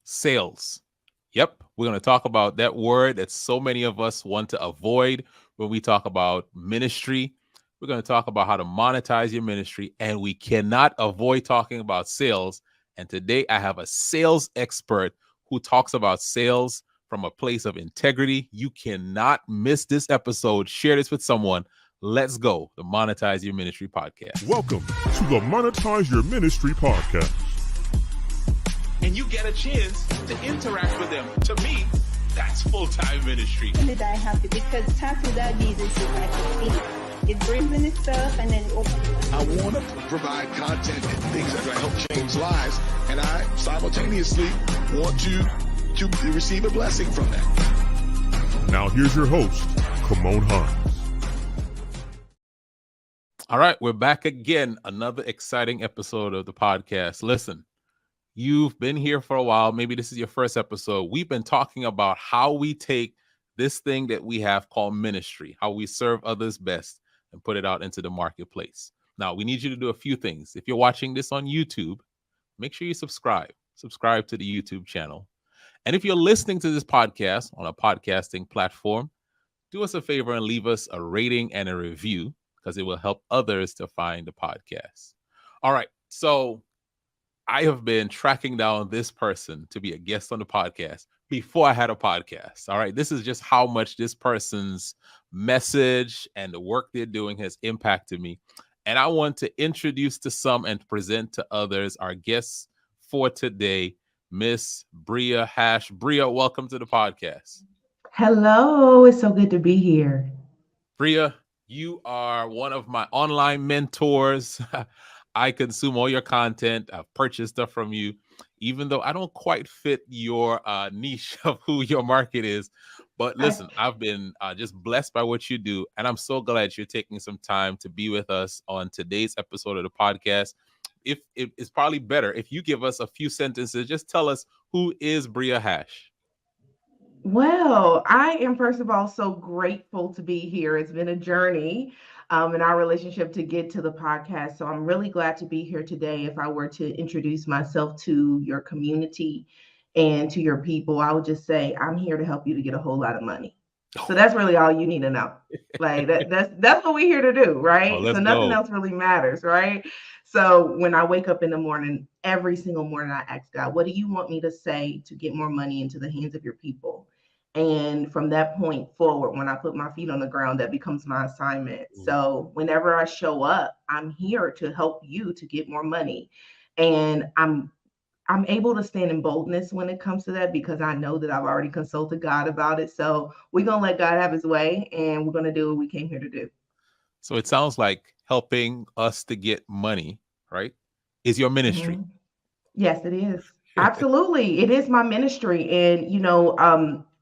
sales. Yep, we're going to talk about that word that so many of us want to avoid when we talk about ministry. We're going to talk about how to monetize your ministry, and we cannot avoid talking about sales. And today I have a sales expert who talks about sales from a place of integrity. You cannot miss this episode. Share this with someone. Let's go. The Monetize Your Ministry podcast. Welcome to the Monetize Your Ministry podcast. And you get a chance to interact with them. To me, that's full-time ministry. Did I have to? Because tax without Jesus is like a thief. It brings in itself and then it opens it. I want to provide content and things that are going to help change lives, and I simultaneously want to receive a blessing from that. Now here's your host, Kymone Hinds. All right, we're back again. Another exciting episode of the podcast. Listen, you've been here for a while. Maybe this is your first episode. We've been talking about how we take this thing that we have called ministry, how we serve others best and put it out into the marketplace. Now, we need you to do a few things. If you're watching this on YouTube, make sure you subscribe to the YouTube channel. And if you're listening to this podcast on a podcasting platform, do us a favor and leave us a rating and a review because it will help others to find the podcast. All right, so I have been tracking down this person to be a guest on the podcast before I had a podcast. All right. This is just how much this person's message and the work they're doing has impacted me. And I want to introduce to some and present to others our guests for today, Miss Bria Hash. Bria, welcome to the podcast. Hello. It's so good to be here. Bria, you are one of my online mentors. I consume all your content. I've purchased stuff from you, even though I don't quite fit your niche of who your market is. But listen, I've been just blessed by what you do. And I'm so glad you're taking some time to be with us on today's episode of the podcast. If it's probably better if you give us a few sentences, just tell us, who is Bria Hash? Well, I am, first of all, so grateful to be here. It's been a journey in our relationship to get to the podcast. So I'm really glad to be here today. If I were to introduce myself to your community and to your people, I would just say, I'm here to help you to get a whole lot of money. So that's really all you need to know. Like that's what we're here to do, right? So nothing else really matters, right? So when I wake up in the morning, every single morning, I ask God, what do you want me to say to get more money into the hands of your people? And from that point forward, when I put my feet on the ground, that becomes my assignment. So whenever I show up, I'm here to help you to get more money. And I'm able to stand in boldness when it comes to that because I know that I've already consulted God about it. So we're going to let God have his way and we're going to do what we came here to do. So it sounds like helping us to get money, right, is your ministry. Mm-hmm. Yes, it is. Absolutely. It is my ministry. And,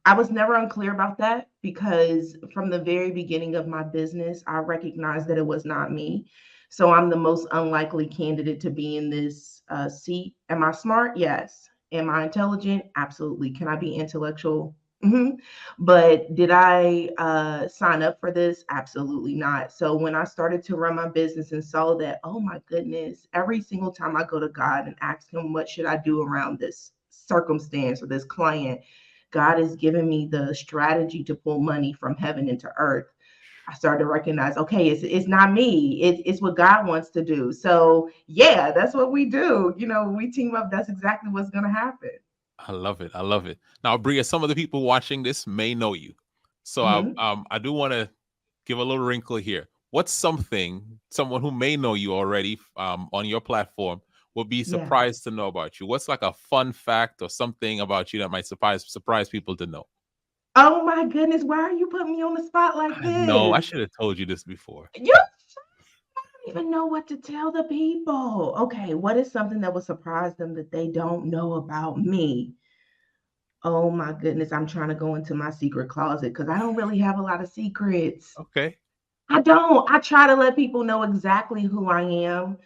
I was never unclear about that because from the very beginning of my business, I recognized that it was not me. So I'm the most unlikely candidate to be in this seat. Am I smart? Yes. Am I intelligent? Absolutely. Can I be intellectual? Mm-hmm. But did I sign up for this? Absolutely not. So when I started to run my business and saw that, oh my goodness, every single time I go to God and ask him, what should I do around this circumstance or this client? God has given me the strategy to pull money from heaven into earth. I started to recognize, okay, it's not me. It's what God wants to do. So yeah, that's what we do. When we team up, that's exactly what's going to happen. I love it. I love it. Now, Bria, some of the people watching this may know you. So I do want to give a little wrinkle here. What's someone who may know you already on your platform would be surprised to know about you? What's like a fun fact or something about you that might surprise people to know? Oh my goodness, why are you putting me on the spot like this? No, I should have told you this before. I don't even know what to tell the people. Okay, what is something that will surprise them that they don't know about me? Oh my goodness, I'm trying to go into my secret closet because I don't really have a lot of secrets. Okay. I don't. I try to let people know exactly who I am.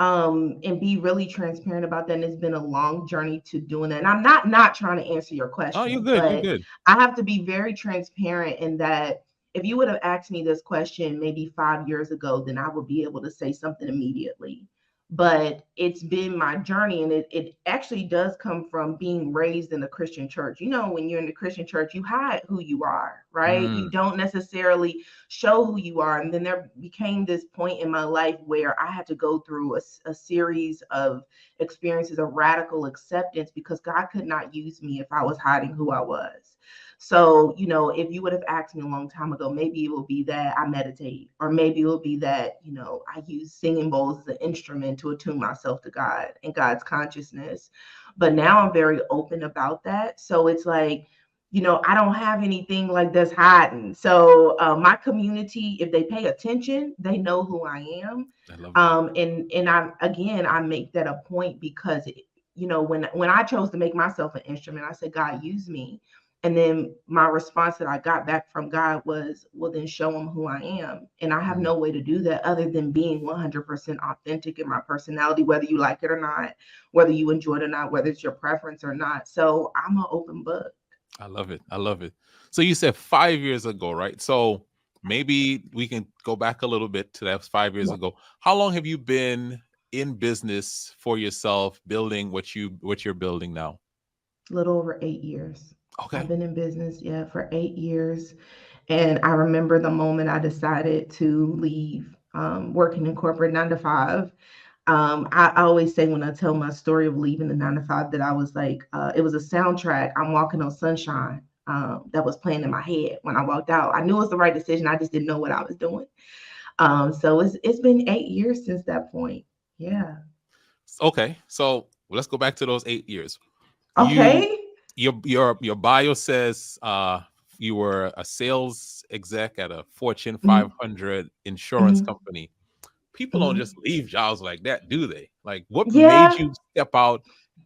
And be really transparent about that. And it's been a long journey to doing that. And I'm not trying to answer your question. Oh, you're good. You're good. I have to be very transparent in that if you would have asked me this question maybe 5 years ago, then I would be able to say something immediately. but it's been my journey, and it actually does come from being raised in a Christian church. When you're in the Christian church, you hide who you are, right? You Mm, don't necessarily show who you are. And then there became this point in my life where I had to go through a series of experiences of radical acceptance, because God could not use me if I was hiding who I was. So, if you would have asked me a long time ago, maybe it will be that I meditate, or maybe it will be that, I use singing bowls as an instrument to attune myself to God and God's consciousness. But now I'm very open about that. So it's like, I don't have anything like that's hiding. So my community, if they pay attention, they know who I am. I love that. And I make that a point, because when I chose to make myself an instrument, I said, God, use me. And then my response that I got back from God was, well, then show them who I am. And I have Mm. no way to do that other than being 100% authentic in my personality, whether you like it or not, whether you enjoy it or not, whether it's your preference or not. So I'm an open book. I love it. I love it. So you said 5 years ago, right? So maybe we can go back a little bit to that 5 years Yeah, ago. How long have you been in business for yourself, building what you're building now? a little over 8 years. I've Okay. been in business, yeah, for 8 years. And I remember the moment I decided to leave working in corporate 9 to 5. I always say, when I tell my story of leaving the 9 to 5, that I was like, it was a soundtrack. I'm walking on sunshine, that was playing in my head when I walked out. I knew it was the right decision. I just didn't know what I was doing. So it's been 8 years since that point. Yeah. Okay. So let's go back to those 8 years. You Okay. your bio says you were a sales exec at a Fortune Hmm. 500 insurance Hmm. company. People don't Hmm. just leave jobs like that, do they? Like, what made Yeah. you step out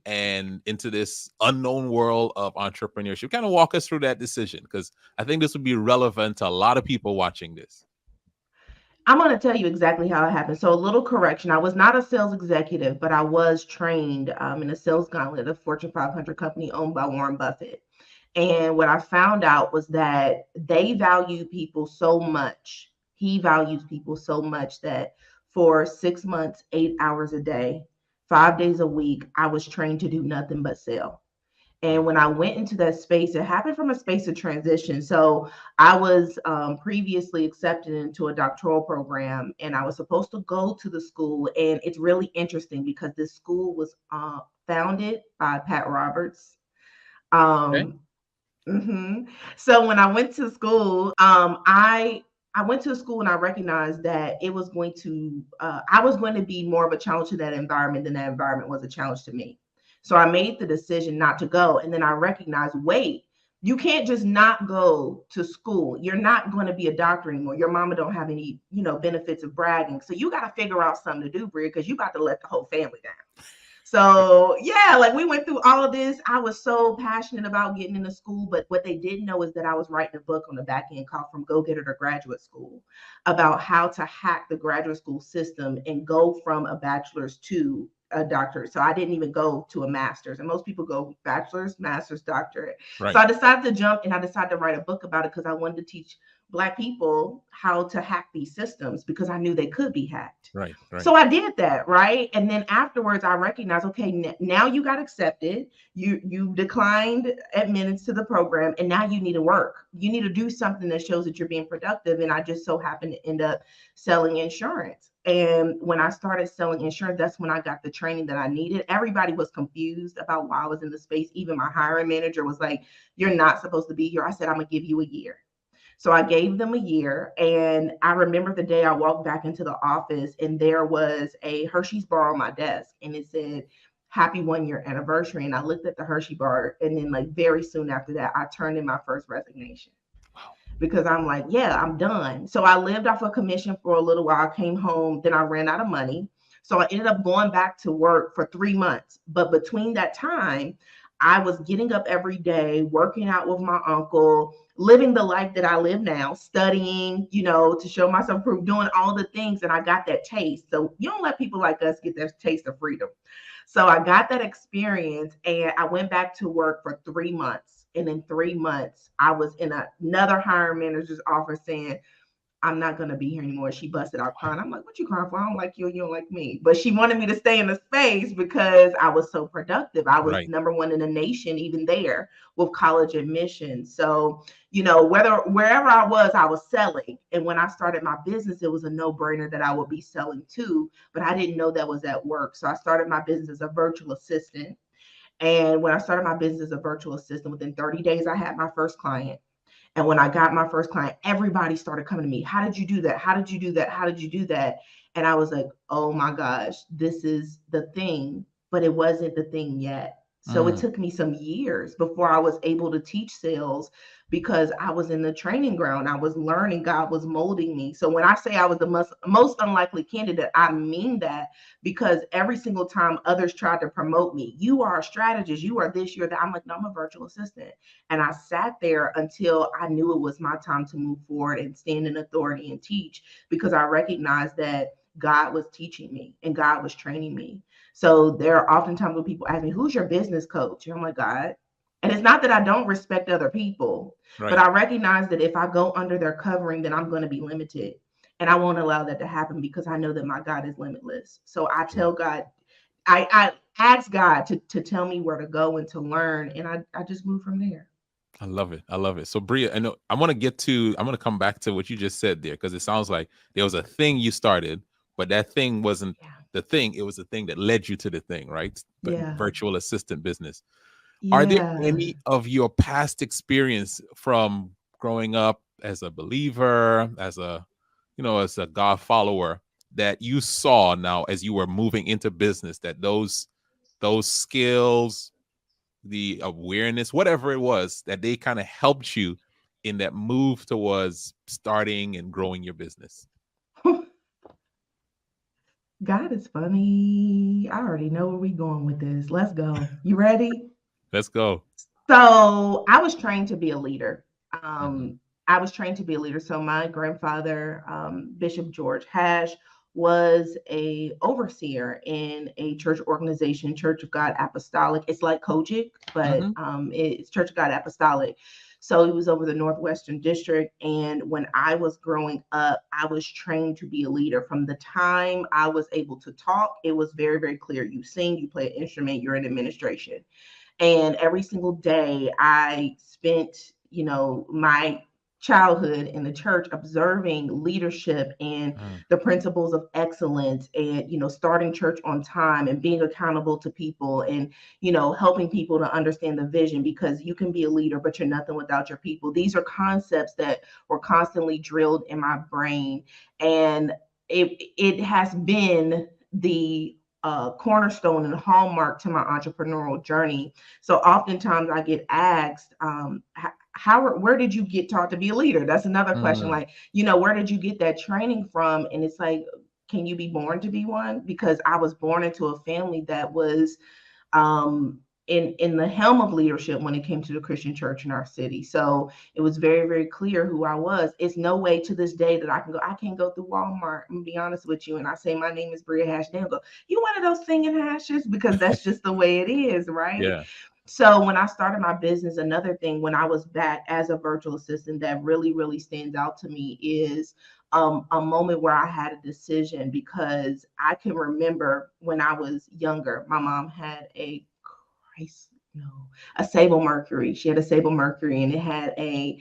and into this unknown world of entrepreneurship? Kind of walk us through that decision, because I think this would be relevant to a lot of people watching this. I'm going to tell you exactly how it happened. So, a little correction. I was not a sales executive, but I was trained in a sales gauntlet, a Fortune 500 company owned by Warren Buffett. And what I found out was that they value people so much. He values people so much that for 6 months, 8 hours a day, 5 days a week, I was trained to do nothing but sell. And Mm, when I went into that space, it happened from a space of transition. So I was previously accepted into a doctoral program, and I was supposed to go to the school. And it's really interesting because this school was founded by Pat Roberts. okay. Um, mhm. So when I went to school, I went to school and I recognized that it was going to I was going to be more of a challenge to that environment than that environment was a challenge to me. So I made the decision not to go, and then I recognized, wait, you can't just not go to school. You're not going to be a doctor anymore. Your mama don't have any, benefits of bragging. So you got to figure out something to do, Bria, because you about to let the whole family down. So yeah, like we went through all of this. I was so passionate about getting into school, but what they didn't know is that I was writing a book on the back end called From Go Getter to Graduate School, about how to hack the graduate school system and go from a bachelor's to a doctorate. So I didn't even go to a master's, and most people go bachelor's, master's, doctorate. So Right. I decided to jump, and I decided to write a book about it because I wanted to teach Black people how to hack these systems, because I knew they could be hacked. Right. Right. So I did that, right? And then afterwards, I recognized, okay, now you got accepted. You declined admittance to the program, and now you need to work. You need to do something that shows that you're being productive. And I just so happened to end up selling insurance. And when I started selling insurance, that's when I got the training that I needed. Everybody was confused about why I was in the space. Even my hiring manager was like, "You're not supposed to be here." I said, "I'm gonna give you a year." So I gave them a year. And I remember the day I walked back into the office, and there was a Hershey's bar on my desk, and it said, "Happy 1 year anniversary." And I looked at the Hershey bar, and then like very soon after that, I turned in my first resignation, Wow. because I'm like, yeah, I'm done. So I lived off a commission for a little while. I came home, then I ran out of money. So I ended up going back to work for 3 months. But between that time, I was getting up every day, working out with my uncle, living the life that I live now, studying, to show myself proof, doing all the things. And I got that taste. So you don't let people like us get that taste of freedom. So I got that experience, and I went back to work for 3 months. And in 3 months, I was in another hiring manager's office saying, I'm not going to be here anymore. She busted out crying. I'm like, what you crying for? I don't like you and you don't like me. But she wanted me to stay in the space because I was so productive. I was Right. #1 in the nation, even there with college admissions. So, wherever I was selling. And when I started my business, it was a no-brainer that I would be selling too. But I didn't know that was at work. So I started my business as a virtual assistant. And when I started my business as a virtual assistant, within 30 days, I had my first client. And when I got my first client, everybody started coming to me. How did you do that? How did you do that? How did you do that? And I was like, oh my gosh, this is the thing, but it wasn't the thing yet. So it Mm, took me some years before I was able to teach sales because I was in the training ground. I was learning, God was molding me. So when I say I was the most unlikely candidate, I mean that because every single time others tried to promote me, you are a strategist, you are this, you're that. I'm like, no, I'm a virtual assistant. And I sat there until I knew it was my time to move forward and stand in authority and teach because I recognized that God was teaching me and God was training me. So there are oftentimes when people ask me, who's your business coach? And I'm like, God. And it's not that I don't respect other people, but right. I recognize that if I go under their covering, then I'm going to be limited. And I won't allow that to happen because I know that my God is limitless. So I Yeah. tell God, I ask God to tell me where to go and to learn. And I just move from there. I love it. I love it. So Bria, I know I want to come back to what you just said there because it sounds like there was a thing you started, but that thing wasn't Yeah. the thing. It was the thing that led you to the thing, right? But Yeah. virtual assistant business. Are there Yeah. any of your past experience from growing up as a believer, as a God follower that you saw now as you were moving into business that those skills, the awareness, whatever it was, that they kind of helped you in that move towards starting and growing your business? God is funny. I already know where we're going with this. Let's go. You ready? Let's go. So I was trained to be a leader. Hmm. I was trained to be a leader. So my grandfather, Bishop George Hash, was a overseer in a church organization, Church of God Apostolic. It's like Kojic, but Hmm. it's Church of God Apostolic. So he was over the Northwestern District. And when I was growing up, I was trained to be a leader. From the time I was able to talk, it was very, very clear. You sing, you play an instrument, you're in administration. And every single day I spent, my childhood in the church observing leadership and Mm. the principles of excellence and, starting church on time and being accountable to people and, helping people to understand the vision because you can be a leader, but you're nothing without your people. These are concepts that were constantly drilled in my brain. And it has been the cornerstone and hallmark to my entrepreneurial journey. So oftentimes I get asked, where did you get taught to be a leader? That's another question. Mm. Like, where did you get that training from? And it's like, can you be born to be one? Because I was born into a family that was in the helm of leadership when it came to the Christian church in our city. So it was very, very clear who I was. It's no way to this day that I can't go through Walmart and be honest with you. And I say, my name is Bria Hash. They'll go, you one of those singing hashes? Because that's just the way it is, right? Yeah. So when I started my business, another thing when I was back as a virtual assistant that really, really stands out to me is a moment where I had a decision because I can remember when I was younger, my mom had a Sable Mercury. She had a Sable Mercury and it had a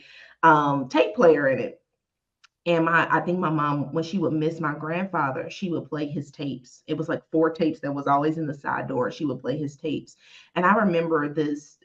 tape player in it. And I think my mom, when she would miss my grandfather, she would play his tapes. It was like 4 tapes that was always in the side door. She would play his tapes. And I remember this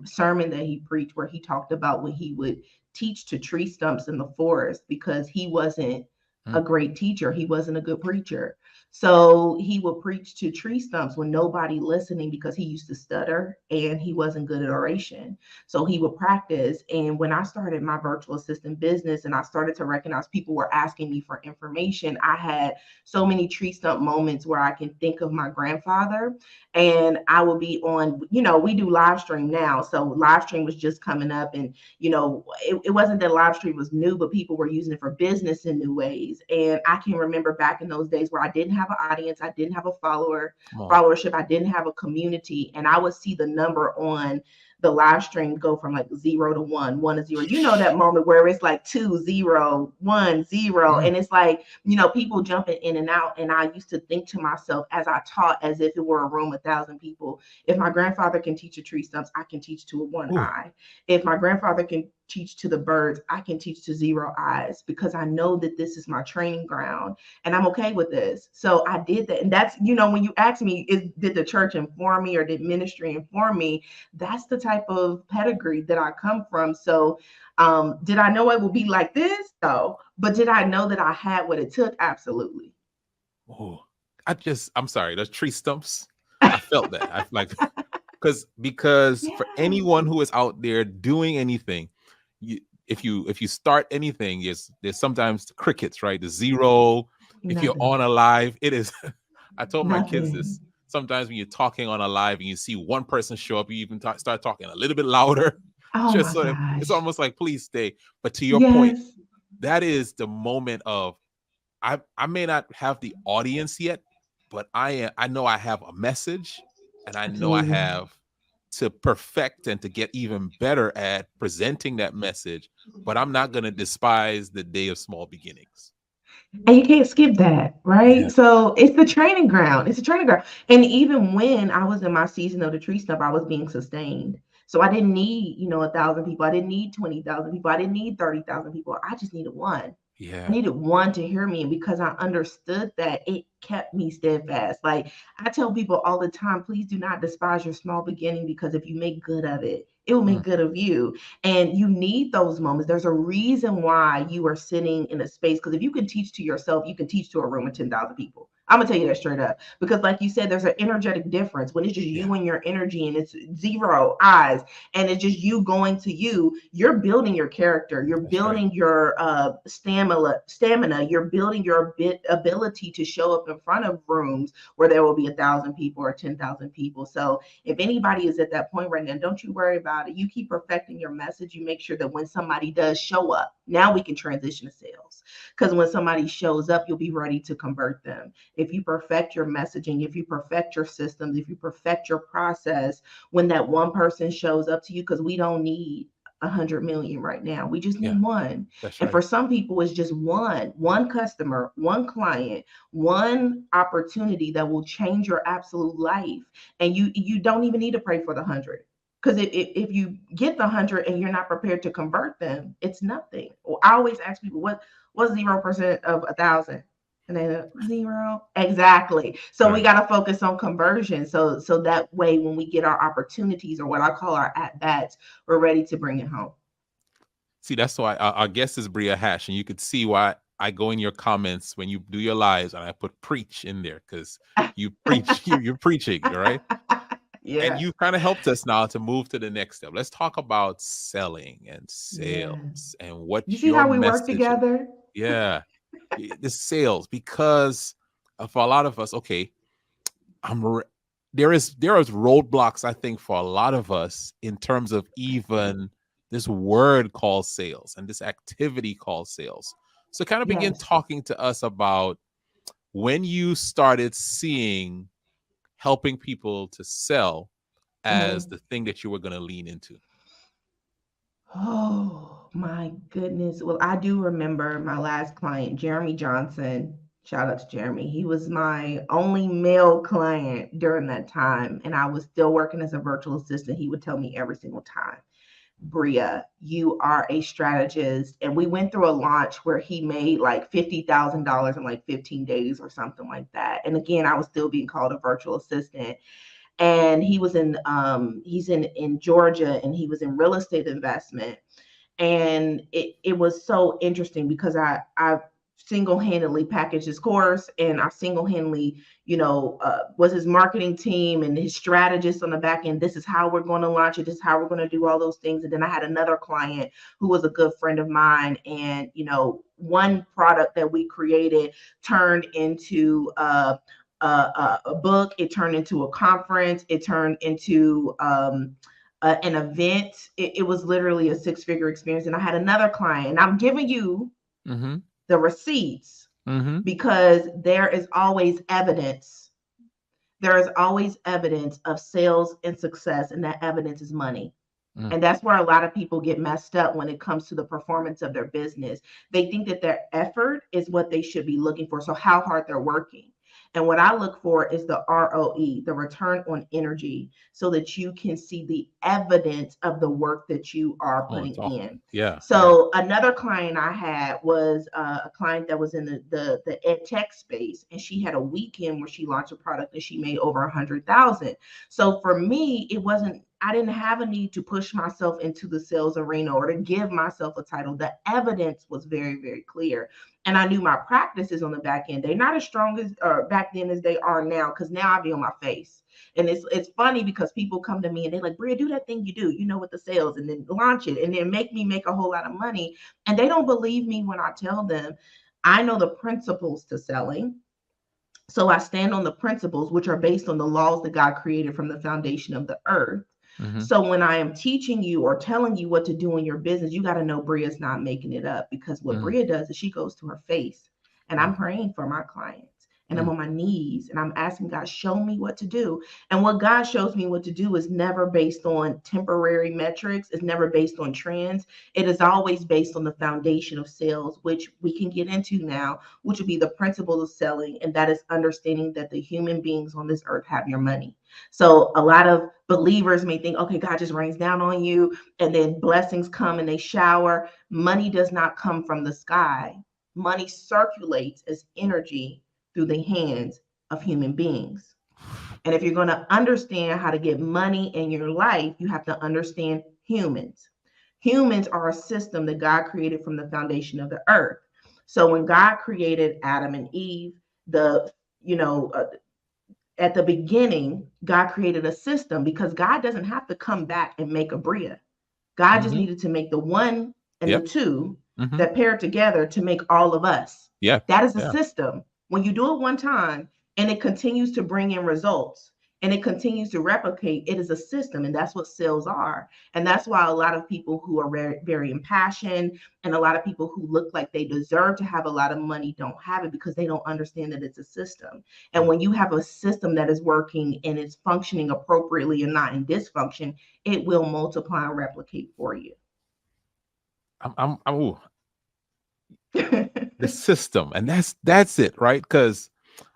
sermon that he preached where he talked about when he would teach to tree stumps in the forest because he wasn't a Mm. great teacher. He wasn't a good preacher. So he would preach to tree stumps when nobody listening because he used to stutter and he wasn't good at oration. So he would practice. And when I started my virtual assistant business and I started to recognize people were asking me for information, I had so many tree stump moments where I can think of my grandfather and I will be on, we do live stream now. So live stream was just coming up and, it wasn't that live stream was new, but people were using it for business in new ways. And I can remember back in those days where I didn't have an audience, I didn't have a Come on. followership, I didn't have a community, and I would see the number on the live stream go from like 0 to 1, 1 to 0. You know that moment where it's like 2, 0, 1, 0. And it's like, people jumping in and out. And I used to think to myself as I taught, as if it were a room of 1,000 people, if my grandfather can teach a tree stumps, I can teach to a one eye. If my grandfather can teach to the birds, I can teach to 0 eyes, because I know that this is my training ground and I'm okay with this. So I did that. And that's, when you ask me, did the church inform me or did ministry inform me? That's the type of pedigree that I come from. So did I know it would be like this? No. But did I know that I had what it took? Absolutely. Oh, I'm sorry, those tree stumps. I felt that. I like because for anyone who is out there doing anything, if you start anything, there's sometimes crickets, right? The 0. If you're on a live, it is. I told my kids this. Sometimes when you're talking on a live and you see one person show up, you even start talking a little bit louder. Oh Just my so gosh. it's almost like, please stay. But to your point, that is the moment of I may not have the audience yet, but I know I have a message, and I know I have to perfect and to get even better at presenting that message. But I'm not going to despise the day of small beginnings. And you can't skip that, right? Yeah. So it's the training ground. It's a training ground. And even when I was in my season of the tree stump, I was being sustained. So I didn't need, 1,000 people. I didn't need 20,000 people. I didn't need 30,000 people. I just needed one. Yeah. I needed one to hear me. And because I understood that, it kept me steadfast. Like I tell people all the time, please do not despise your small beginning, because if you make good of it, it will make good of you. And you need those moments. There's a reason why you are sitting in a space, because if you can teach to yourself, you can teach to a room of 10,000 people. I'm gonna tell you that straight up, because like you said, there's an energetic difference when it's just you and your energy, and it's 0 eyes, and it's just you going to you. You're building your character. You're building your stamina. You're building your ability to show up in front of rooms where there will be 1,000 people or 10,000 people. So if anybody is at that point right now, don't you worry about it. You keep perfecting your message. You make sure that when somebody does show up, now we can transition to sales, because when somebody shows up, you'll be ready to convert them. If you perfect your messaging, if you perfect your systems, if you perfect your process, when that one person shows up to you, because we don't need 100 million right now. We just need one. And for some people, it's just one customer, one client, one opportunity that will change your absolute life. And you don't even need to pray for the 100. Because if you get the 100 and you're not prepared to convert them, it's nothing. I always ask people, what's 0% of 1,000? And then 0. Exactly. So we got to focus on conversion. So that way, when we get our opportunities, or what I call our at-bats, we're ready to bring it home. See, that's why our guest is Bria Hash, and you could see why I go in your comments when you do your lives and I put preach in there, because you preach, you're preaching, right? Yeah. And you kind of helped us now to move to the next step. Let's talk about selling and sales and what you see how we work together. Yeah. The sales, because for a lot of us, okay, there is roadblocks, I think, for a lot of us in terms of even this word called sales and this activity called sales. So kind of begin talking to us about when you started seeing helping people to sell as the thing that you were going to lean into. Oh my goodness. Well, I do remember my last client, Jeremy Johnson. Shout out to Jeremy. He was my only male client during that time. And I was still working as a virtual assistant. He would tell me every single time, Bria, you are a strategist. And we went through a launch where he made like $50,000 in like 15 days or something like that. And again, I was still being called a virtual assistant. And he was he's in Georgia, and he was in real estate investment. And it was so interesting because I single-handedly packaged his course, and I single-handedly, was his marketing team and his strategist on the back end. This is how we're going to launch it. This is how we're going to do all those things. And then I had another client who was a good friend of mine. And, one product that we created turned into a book. It turned into a conference. It turned into an event. It was literally a 6-figure experience. And I had another client, and I'm giving you the receipts because there is always evidence. There is always evidence of sales and success, and that evidence is money. And that's where a lot of people get messed up when it comes to the performance of their business. They think that their effort is what they should be looking for. So how hard they're working. And what I look for is the ROE, the return on energy, so that you can see the evidence of the work that you are Oh, putting it's awesome. in. Yeah. So another client I had was a client that was in the ed tech space, and she had a weekend where she launched a product and she made over 100,000. So for me, I didn't have a need to push myself into the sales arena or to give myself a title. The evidence was very, very clear. And I knew my practices on the back end. They're not as strong as back then as they are now, because now I be on my face. And it's funny because people come to me and they're like, Bria, do that thing you do, with the sales, and then launch it and then make me make a whole lot of money. And they don't believe me when I tell them I know the principles to selling. So I stand on the principles, which are based on the laws that God created from the foundation of the earth. So when I am teaching you or telling you what to do in your business, you got to know Bria's not making it up, because what Bria does is she goes to her face, and I'm praying for my clients, and I'm on my knees and I'm asking God, show me what to do. And what God shows me what to do is never based on temporary metrics. It's never based on trends. It is always based on the foundation of sales, which we can get into now, which would be the principles of selling. And that is understanding that the human beings on this earth have your money. So a lot of believers may think, okay, God just rains down on you and then blessings come and they shower. Money does not come from the sky. Money circulates as energy through the hands of human beings. And if you're going to understand how to get money in your life, you have to understand humans. Humans are a system that God created from the foundation of the earth. So when God created Adam and Eve, at the beginning, God created a system, because God doesn't have to come back and make a Bria. God just needed to make the one and the two that pair together to make all of us. Yeah. That is a system. When you do it one time and it continues to bring in results and it continues to replicate, it is a system. And that's what sales are. And that's why a lot of people who are very, very impassioned, and a lot of people who look like they deserve to have a lot of money don't have it, because they don't understand that it's a system. And when you have a system that is working and it's functioning appropriately and not in dysfunction, it will multiply and replicate for you. The system, and that's it, right? Because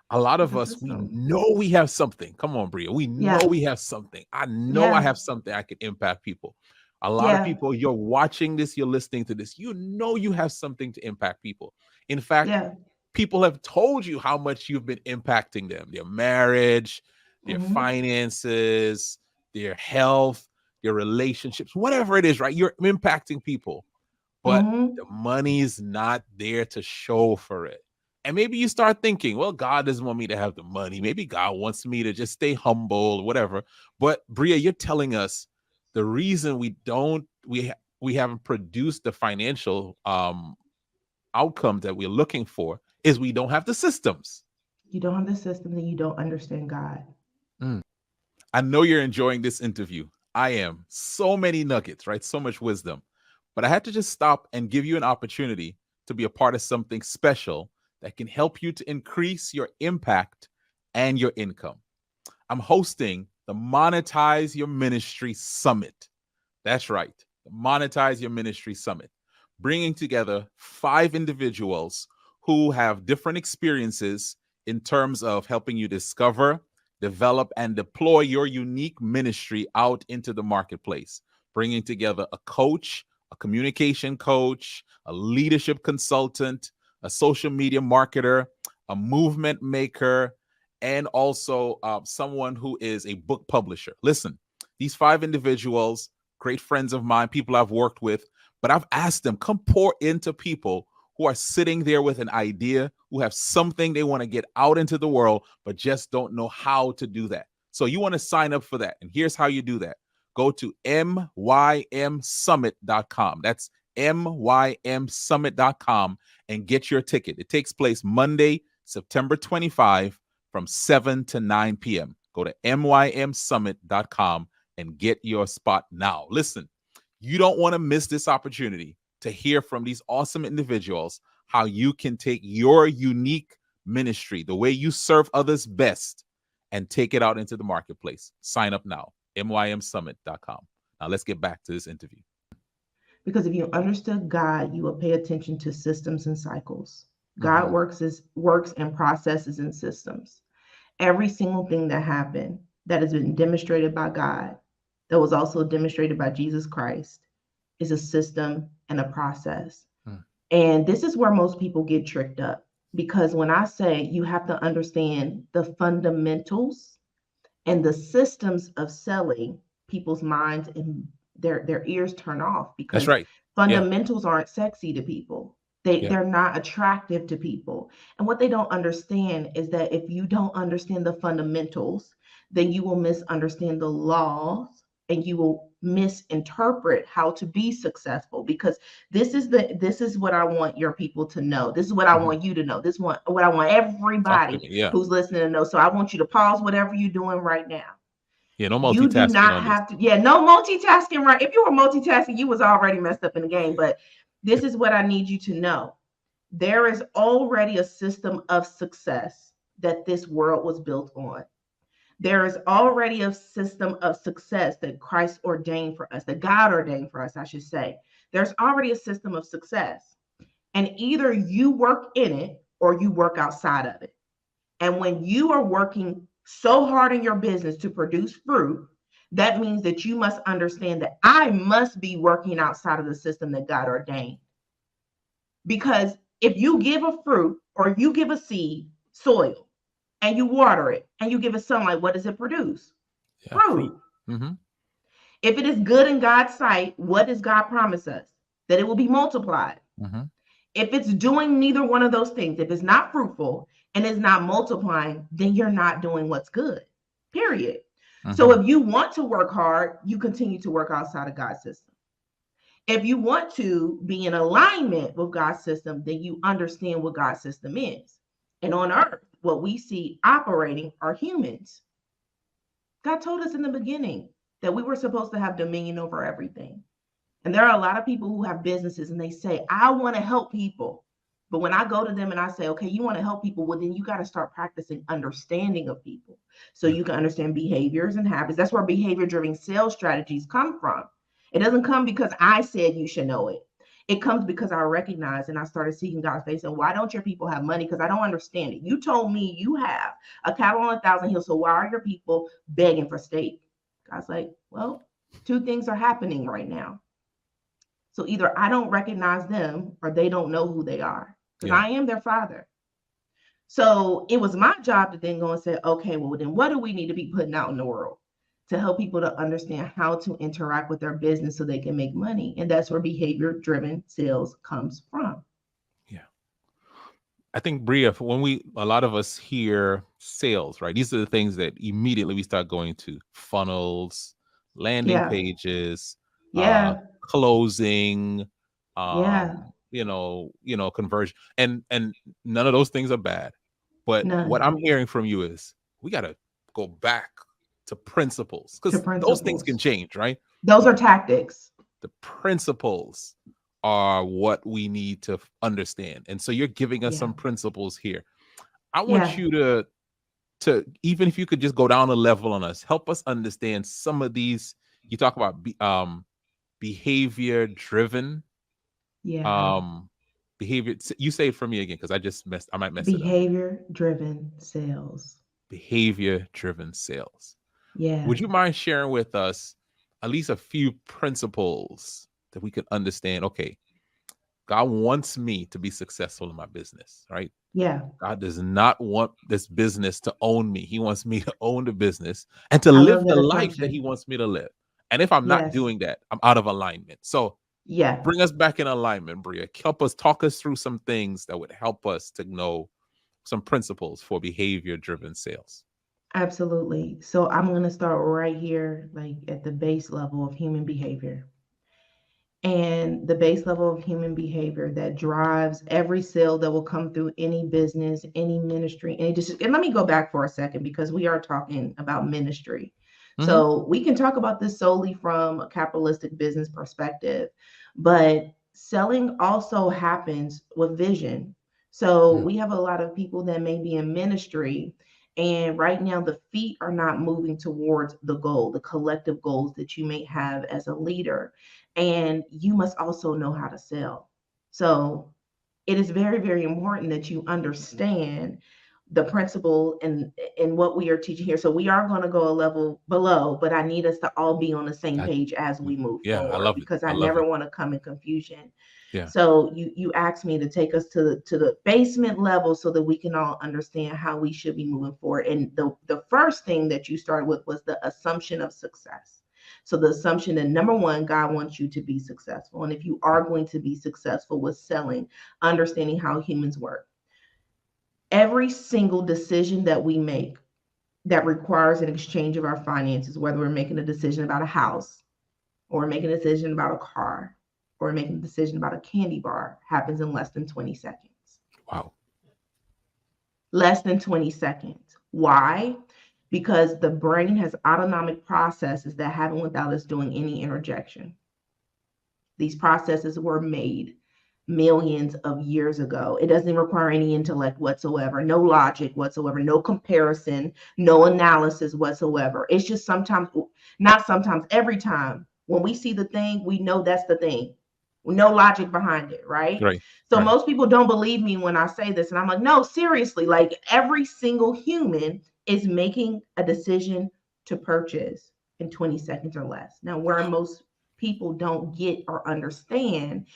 a lot of us, we know we have something. Come on, Bria, we know we have something. I know I have something I can impact people. A lot of people, you're watching this, you're listening to this, you know you have something to impact people. In fact, people have told you how much you've been impacting them, their marriage, their finances, their health, their relationships, whatever it is, right? You're impacting people. But the money's not there to show for it. And maybe you start thinking, well, God doesn't want me to have the money. Maybe God wants me to just stay humble or whatever. But Bria, you're telling us the reason we haven't produced the financial outcome that we're looking for is we don't have the systems. You don't have the system, and you don't understand God. I know you're enjoying this interview. I am. So many nuggets, right? So much wisdom. But I had to just stop and give you an opportunity to be a part of something special that can help you to increase your impact and your income. I'm hosting the Monetize Your Ministry Summit. That's right, the Monetize Your Ministry Summit, bringing together 5 individuals who have different experiences in terms of helping you discover, develop, and deploy your unique ministry out into the marketplace, bringing together a coach, a communication coach, a leadership consultant, a social media marketer, a movement maker, and also someone who is a book publisher. Listen, these 5 individuals, great friends of mine, people I've worked with, but I've asked them, come pour into people who are sitting there with an idea, who have something they want to get out into the world, but just don't know how to do that. So you want to sign up for that. And here's how you do that. Go to mymsummit.com. That's mymsummit.com and get your ticket. It takes place Monday, September 25 from 7 to 9 p.m. Go to mymsummit.com and get your spot now. Listen, you don't want to miss this opportunity to hear from these awesome individuals how you can take your unique ministry, the way you serve others best, and take it out into the marketplace. Sign up now. mymsummit.com. Let's get back to this interview. Because if you understood God, you will pay attention to systems and cycles. God Mhm. works and processes in systems. Every single thing that happened that has been demonstrated by God, that was also demonstrated by Jesus Christ, is a system and a process. Mm. And this is where most people get tricked up. Because when I say you have to understand the fundamentals and the systems of selling, people's minds and their ears turn off, That's because right. Yeah. fundamentals aren't sexy to people. They Yeah. they're not attractive to people. And what they don't understand is that if you don't understand the fundamentals, then you will misunderstand the laws and you will misinterpret how to be successful, because this is what I want your people to know. This is what I Mhm. want you to know. This is what I want Talk to everybody me. Yeah. who's listening to know. So I want you to pause whatever you're doing right now. Yeah. No You do multitasking not on this. have to, yeah, no multitasking, right? If you were multitasking, you was already messed up in the game. But this is what I need you to know. There is already a system of success that this world was built on. There is already a system of success that Christ ordained for us, that God ordained for us, I should say. There's already a system of success. And either you work in it or you work outside of it. And when you are working so hard in your business to produce fruit, that means that you must understand that I must be working outside of the system that God ordained. Because if you give a fruit or you give a seed soil and you water it and you give it sunlight, what does it produce? Yeah. Fruit. Fruit. Hmm. If it is good in God's sight, what does God promise us? That it will be multiplied. Hmm. If it's doing neither one of those things, if it's not fruitful and it's not multiplying, then you're not doing what's good, period. So Hmm. if you want to work hard, you continue to work outside of God's system. If you want to be in alignment with God's system, then you understand what God's system is. And on earth, what we see operating are humans. God told us in the beginning that we were supposed to have dominion over everything. And there are a lot of people who have businesses and they say, I want to help people. But when I go to them and I say, okay, you want to help people, well, then you got to start practicing understanding of people so Yeah. you can understand behaviors and habits. That's where behavior driven sales strategies come from. It doesn't come because I said you should know it. It comes because I recognize and I started seeking God's face. And why don't your people have money? Because I don't understand it. You told me you have a cattle on 1,000 hills. So why are your people begging for steak? God's like, well, two things are happening right now. So either I don't recognize them or they don't know who they are, because Yeah. I am their father. So it was my job to then go and say, okay, well, then what do we need to be putting out in the world to help people to understand how to interact with their business so they can make money? And that's where behavior driven sales comes from. Yeah. I think, Bria, when a lot of us hear sales, right? These are the things that immediately we start going to: funnels, landing Yeah. pages, Yeah. closing, Yeah. conversion, and none of those things are bad. But what None. I'm hearing from you is we got to go back to principles, To because those things can principles. change, right? Those are But tactics. the principles are what we need to understand. And so you're giving us Yeah. some principles here. I want Yeah. you to even if you could just go down a level on us, help us understand some of these. You talk about behavior driven Yeah. behavior. You say it for me again, because I might mess it up. Behavior driven sales. Behavior driven sales. Yeah. Would you mind sharing with us at least a few principles that we could understand? Okay, God wants me to be successful in my business, right? Yeah. God does not want this business to own me. He wants me to own the business and to I love live the that life that he assumption. wants me to live. And if I'm not Yes. doing that, I'm out of alignment. So Yeah. bring us back in alignment, Bria. Talk us through some things that would help us to know some principles for behavior driven sales. Absolutely. So I'm going to start right here, like at the base level of human behavior. And the base level of human behavior that drives every sale that will come through any business, any ministry, and let me go back for a second because we are talking about ministry. Mm-hmm. So we can talk about this solely from a capitalistic business perspective, but selling also happens with vision. So we have a lot of people that may be in ministry And right now, the feet are not moving towards the goal, the collective goals that you may have as a leader. And you must also know how to sell. So it is very, very important that you understand the principle and what we are teaching here. So we are going to go a level below, but I need us to all be on the same I, page as we move yeah, I forward love it. because I I love never it. want to come in confusion. Yeah. So you asked me to take us to the basement level so that we can all understand how we should be moving forward. And the first thing that you started with was the assumption of success. So the assumption that number one, God wants you to be successful. And if you are going to be successful with selling, understanding how humans work. Every single decision that we make that requires an exchange of our finances, whether we're making a decision about a house or we're making a decision about a car or we're making a decision about a candy bar, happens in less than 20 seconds. Wow. Less than 20 seconds. Why? Because the brain has autonomic processes that happen without us doing any interjection. These processes were made millions of years ago. It doesn't require any intellect whatsoever, no logic whatsoever, no comparison, no analysis whatsoever. It's just sometimes, not sometimes, every time when we see the thing, we know that's the thing. No logic behind it, right? Right. So Right. most people don't believe me when I say this. And I'm like, no, seriously, like every single human is making a decision to purchase in 20 seconds or less. Now, where most people don't get or understand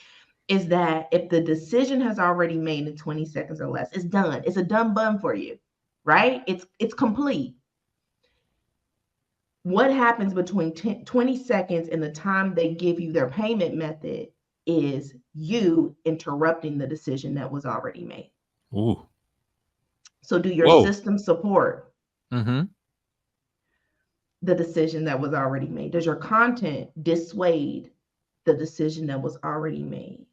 is that if the decision has already made in 20 seconds or less, it's done. It's a done bun for you, right? It's complete. What happens between 20 seconds and the time they give you their payment method is you interrupting the decision that was already made. Ooh. So do your Whoa. system support Mm-hmm. the decision that was already made? Does your content dissuade the decision that was already made?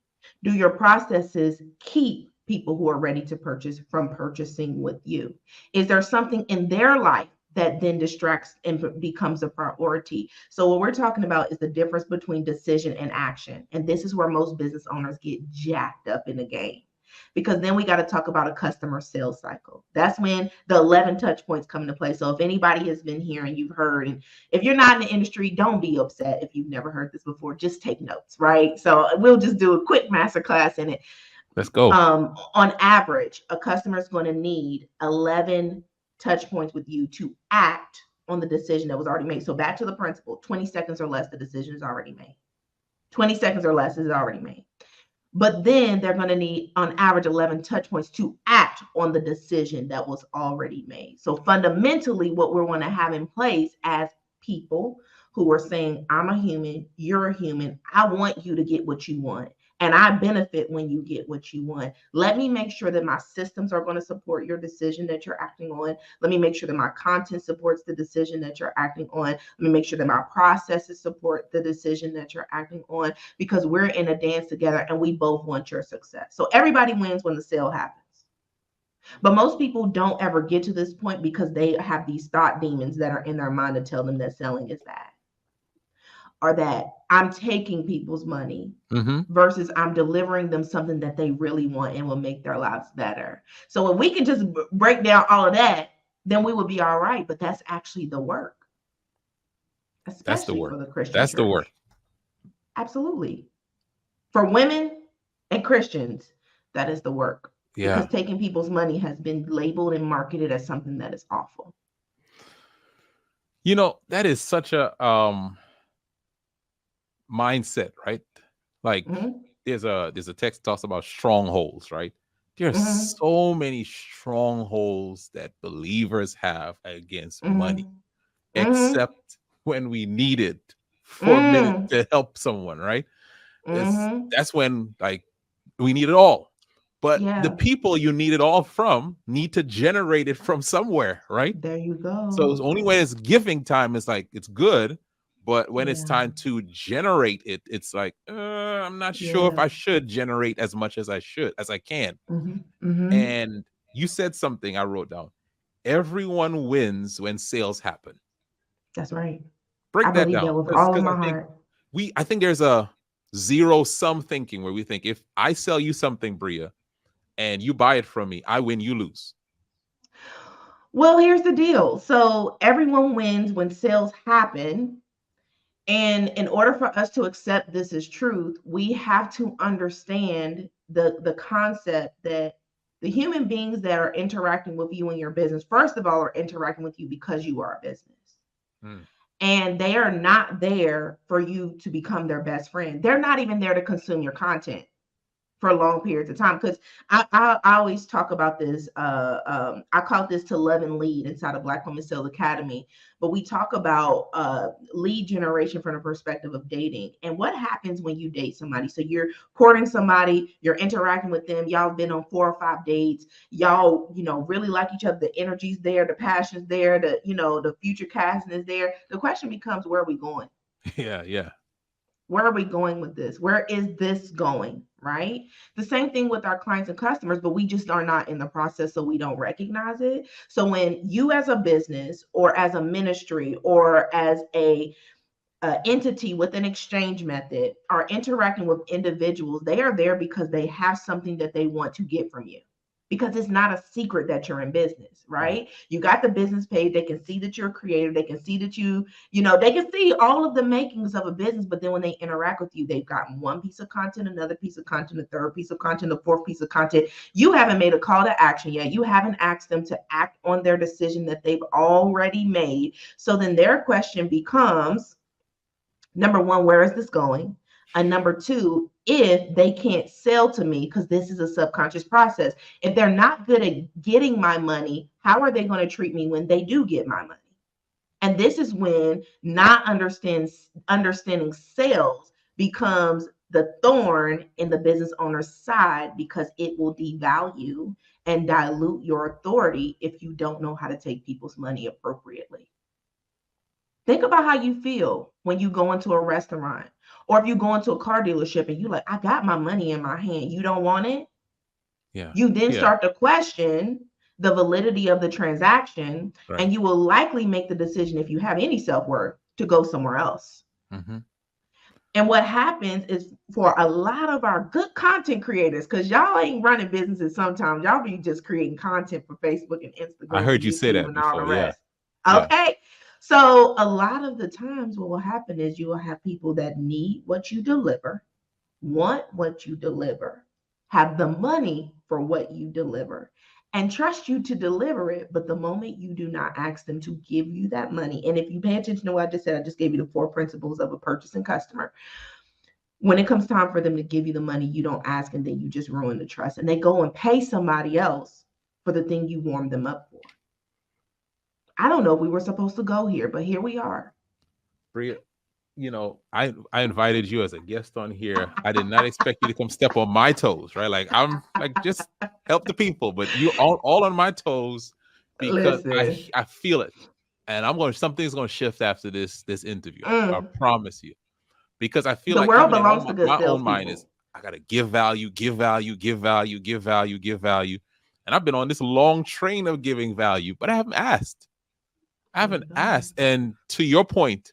Do your processes keep people who are ready to purchase from purchasing with you? Is there something in their life that then distracts and becomes a priority? So what we're talking about is the difference between decision and action. And this is where most business owners get jacked up in the game. Because then we got to talk about a customer sales cycle. That's when the 11 touch points come into play. So if anybody has been here and you've heard, and if you're not in the industry, don't be upset if you've never heard this before. Just take notes, right? So we'll just do a quick master class in it. Let's go. On average, a customer is going to need 11 touch points with you to act on the decision that was already made. So back to the principle, 20 seconds or less, the decision is already made. 20 seconds or less is already made. But then they're going to need, on average, 11 touch points to act on the decision that was already made. So fundamentally, what we want to have in place as people who are saying, I'm a human, you're a human, I want you to get what you want. And I benefit when you get what you want. Let me make sure that my systems are going to support your decision that you're acting on. Let me make sure that my content supports the decision that you're acting on. Let me make sure that my processes support the decision that you're acting on, because we're in a dance together and we both want your success. So everybody wins when the sale happens. But most people don't ever get to this point because they have these thought demons that are in their mind to tell them that selling is bad, or that I'm taking people's money versus I'm delivering them something that they really want and will make their lives better. So if we can just break down all of that, then we would be all right. But that's actually the work, especially That's the work. for the Christian That's church. the work. Absolutely. For women and Christians, that is the work. Yeah. Because taking people's money has been labeled and marketed as something that is awful. You know, that is such a mindset, right? Like there's a text that talks about strongholds, right? There's so many strongholds that believers have against money, except when we need it for a minute to help someone, right? That's when like we need it all. But the people you need it all from need to generate it from somewhere, right? There you go. So the only way it's giving time is like it's good, but when it's time to generate it, it's like I'm not sure if I should generate as much as I can. And you said something I wrote down. Everyone wins when sales happen. That's right. Break that believe down. that with all of my heart. I think there's a zero-sum thinking where we think if I sell you something, Bria, and you buy it from me, I win, you lose. Well, here's the deal. So everyone wins when sales happen. And in order for us to accept this as truth, we have to understand the concept that the human beings that are interacting with you in your business, first of all, are interacting with you because you are a business. Mm. And they are not there for you to become their best friend. They're not even there to consume your content for long periods of time. Because I always talk about this. I call this to love and lead inside of Black Women Sales Academy. But we talk about lead generation from the perspective of dating and what happens when you date somebody. So you're courting somebody, you're interacting with them. Y'all have been on 4 or 5 dates. Y'all, really like each other. The energy's there, the passion's there, the future casting is there. The question becomes, where are we going? Yeah. Where are we going with this? Where is this going? Right? The same thing with our clients and customers, but we just are not in the process, so we don't recognize it. So when you as a business or as a ministry or as a entity with an exchange method are interacting with individuals, they are there because they have something that they want to get from you. Because it's not a secret that you're in business, right? You got the business page. They can see that you're a creator. They can see that they can see all of the makings of a business. But then when they interact with you, they've gotten one piece of content, another piece of content, a third piece of content, a fourth piece of content. You haven't made a call to action yet. You haven't asked them to act on their decision that they've already made. So then their question becomes, number one, where is this going? And number two, if they can't sell to me, because this is a subconscious process, if they're not good at getting my money, how are they going to treat me when they do get my money? And this is when not understanding sales becomes the thorn in the business owner's side, because it will devalue and dilute your authority if you don't know how to take people's money appropriately. Think about how you feel when you go into a restaurant, or if you go into a car dealership and you're like, I got my money in my hand. You don't want it? Yeah. You then Yeah. start to question the validity of the transaction, Right. and you will likely make the decision, if you have any self-worth, to go somewhere else. Mm-hmm. And what happens is, for a lot of our good content creators, because y'all ain't running businesses sometimes, y'all be just creating content for Facebook and Instagram. I heard and you say YouTube that and all the before. Yeah. rest. Okay. So a lot of the times what will happen is you will have people that need what you deliver, want what you deliver, have the money for what you deliver, and trust you to deliver it. But the moment you do not ask them to give you that money, and if you pay attention to what I just said, I just gave you the 4 principles of a purchasing customer. When it comes time for them to give you the money, you don't ask, and then you just ruin the trust. And they go and pay somebody else for the thing you warmed them up for. I don't know if we were supposed to go here, but here we are. Bria, I invited you as a guest on here. I did not expect you to come step on my toes, right? Like, I'm like, just help the people, but you all on my toes, because I feel it. And something's going to shift after this interview. I promise you. Because I feel the like world even belongs in to good my own mind is, salespeople. I got to give value, give value, give value, give value, give value. And I've been on this long train of giving value, but I haven't asked. And to your point,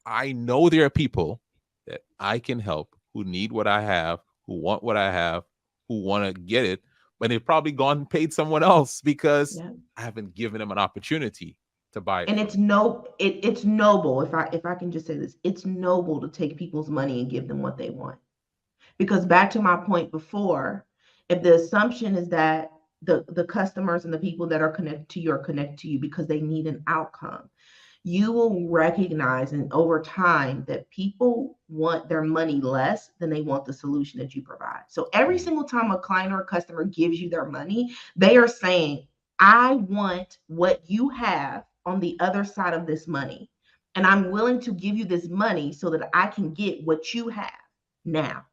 I know there are people that I can help who need what I have, who want what I have, who want to get it, but they've probably gone and paid someone else because I haven't given them an opportunity to buy it. And it's noble. If I can just say this, it's noble to take people's money and give them what they want. Because back to my point before, if the assumption is that the customers and the people that are connected to you are connected to you because they need an outcome, you will recognize, and over time, that people want their money less than they want the solution that you provide. So every single time a client or a customer gives you their money, they are saying, I want what you have on the other side of this money, and I'm willing to give you this money so that I can get what you have now.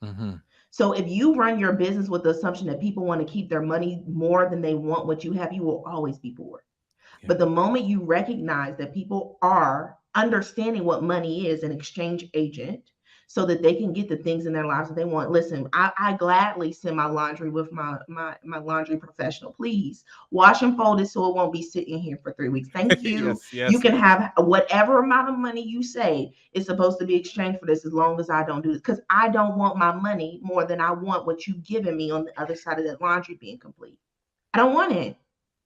Mm-hmm. So if you run your business with the assumption that people want to keep their money more than they want what you have, you will always be poor. Yeah. But the moment you recognize that people are understanding what money is, an exchange agent, so that they can get the things in their lives that they want. Listen, I gladly send my laundry with my laundry professional. Please wash and fold it so it won't be sitting here for 3 weeks. Thank you. Yes, you can have whatever amount of money you say is supposed to be exchanged for this, as long as I don't do this, because I don't want my money more than I want what you've given me on the other side of that laundry being complete. I don't want it.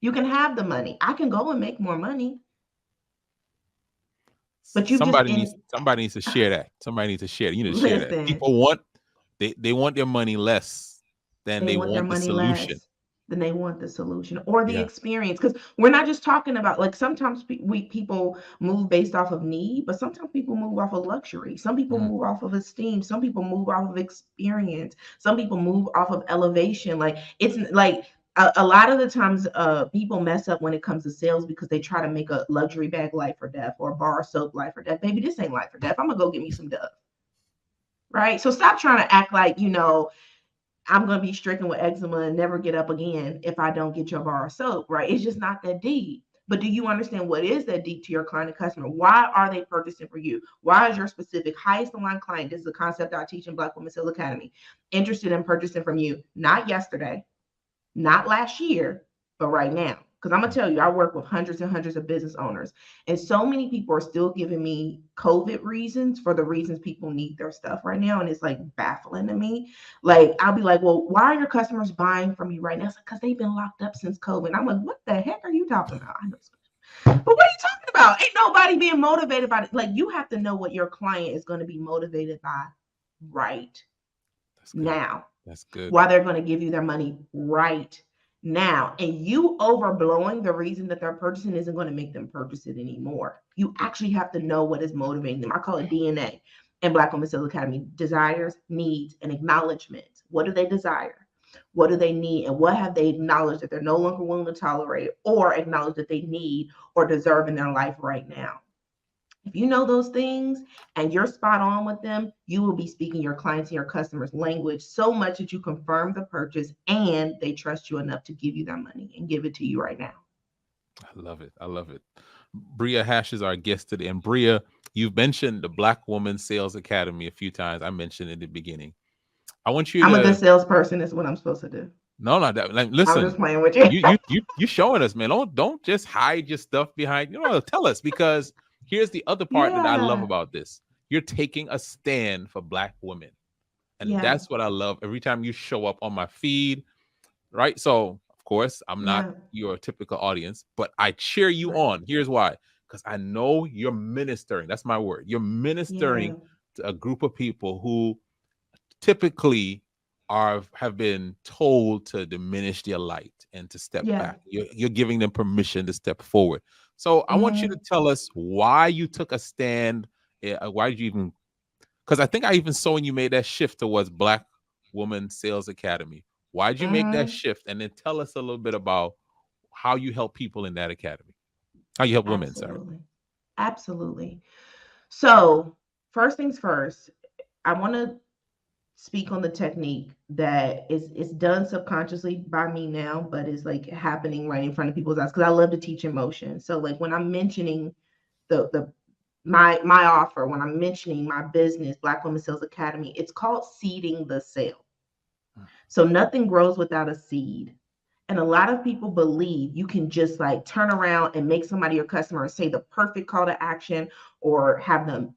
You can have the money. I can go and make more money. But you just Somebody needs to share that. Somebody needs to share. You need to share that. listen. People want they want their money less than They they want their want the money solution. less than they want the solution or the Yeah. experience. Because we're not just talking about, like, sometimes people move based off of need, but sometimes people move off of luxury. Some people Mhm. move off of esteem. Some people move off of experience. Some people move off of elevation. Like, it's like a lot of the times people mess up when it comes to sales because they try to make a luxury bag life or death, or a bar of soap life or death. Baby, this ain't life or death. I'm gonna go get me some Dove. Right? So stop trying to act like, I'm going to be stricken with eczema and never get up again if I don't get your bar of soap, right? It's just not that deep. But do you understand what is that deep to your client and customer? Why are they purchasing for you? Why is your specific highest aligned client, this is a concept I teach in Black Women Sales Academy, interested in purchasing from you? Not yesterday, not last year, but right now. Because I'm going to tell you, I work with hundreds and hundreds of business owners. And so many people are still giving me COVID reasons for the reasons people need their stuff right now. And it's like baffling to me. Like, I'll be like, well, why are your customers buying from you right now? It's like, because they've been locked up since COVID. And I'm like, what the heck are you talking about? I know. But what are you talking about? Ain't nobody being motivated by it. Like, you have to know what your client is going to be motivated by right now. That's good. Why they're going to give you their money right now. And you overblowing the reason that they're purchasing isn't going to make them purchase it anymore. You actually have to know what is motivating them. I call it DNA in Black Women Sales Academy: desires, needs, and acknowledgments. What do they desire? What do they need? And what have they acknowledged that they're no longer willing to tolerate, or acknowledge that they need or deserve in their life right now? If you know those things and you're spot on with them, you will be speaking your clients and your customers' language so much that you confirm the purchase and they trust you enough to give you their money and give it to you right now. I love it. I love it. Bria Hash is our guest today. And Bria, you've mentioned the Black Woman Sales Academy a few times. I mentioned in the beginning. I want you I'm a good to salesperson, is what I'm supposed to do. no, not that. Like, I'm listen, just playing with you. you showing us, man. Don't just hide your stuff behind. Tell us, because here's the other part that I love Yeah. about this. You're taking a stand for Black women, and Yeah. that's what I love. Every time you show up on my feed, right? So of course I'm not Yeah. your typical audience, but I cheer you Right. on. Here's why: because I know you're ministering. That's my word. You're ministering Yeah. to a group of people who typically have been told to diminish their light and to step Yeah. back. You're giving them permission to step forward. So I want you to Mhm. tell us why you took a stand. Why did you even? Because I think I even saw when you made that shift towards Black Woman Sales Academy. Why did you make that Mhm. shift? And then tell us a little bit about how you help people in that academy. How you help women, sorry. Absolutely. Absolutely. So, first things first, I want to speak on the technique that is done subconsciously by me now, but is like happening right in front of people's eyes, because I love to teach emotion. So, like, when I'm mentioning the my offer, when I'm mentioning my business, Black Women Sales Academy, it's called seeding the sale. So nothing grows without a seed. And a lot of people believe you can just like turn around and make somebody your customer and say the perfect call to action, or have them,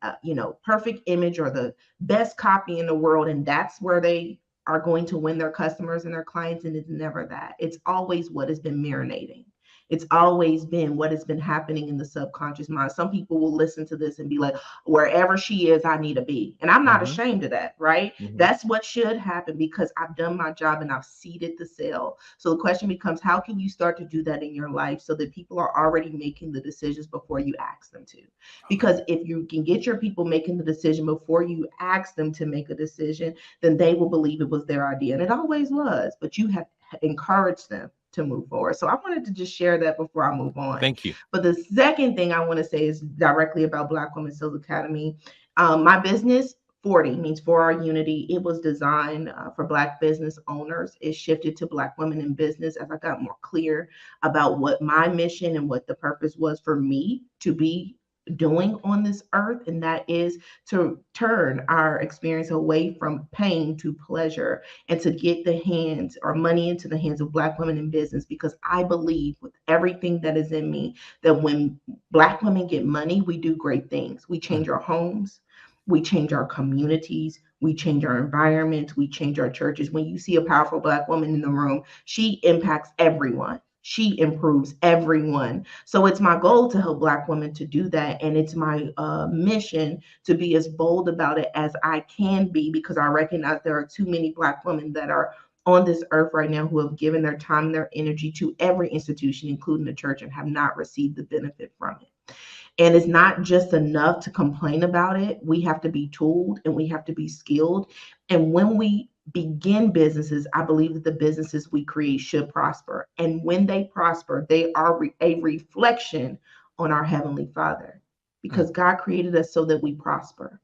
perfect image or the best copy in the world. And that's where they are going to win their customers and their clients. And it's never that. It's always what has been marinating. It's always been what has been happening in the subconscious mind. Some people will listen to this and be like, wherever she is, I need to be. And I'm not Mm-hmm. ashamed of that, right? Mm-hmm. That's what should happen, because I've done my job and I've seeded the sale. So the question becomes, how can you start to do that in your life so that people are already making the decisions before you ask them to? Because if you can get your people making the decision before you ask them to make a decision, then they will believe it was their idea. And it always was, but you have encouraged them to move forward. So I wanted to just share that before I move on. Thank you. But the second thing I want to say is directly about Black Women Sales Academy. My business, 40 means for our unity. It was designed for Black business owners. It shifted to Black women in business as I got more clear about what my mission and what the purpose was for me to be doing on this earth, and that is to turn our experience away from pain to pleasure, and to get the hands or money into the hands of Black women in business. Because I believe with everything that is in me that when Black women get money, we do great things. We change our homes, we change our communities, we change our environments, we change our churches. When you see a powerful Black woman in the room, she impacts everyone. she improves everyone. So it's my goal to help Black women to do that. And it's my mission to be as bold about it as I can be, because I recognize there are too many Black women that are on this earth right now who have given their time and their energy to every institution, including the church, and have not received the benefit from it. And it's not just enough to complain about it. We have to be tooled and we have to be skilled. And when we begin businesses, I believe that the businesses we create should prosper. And when they prosper, they are a reflection on our Heavenly Father, because God created us so that we prosper.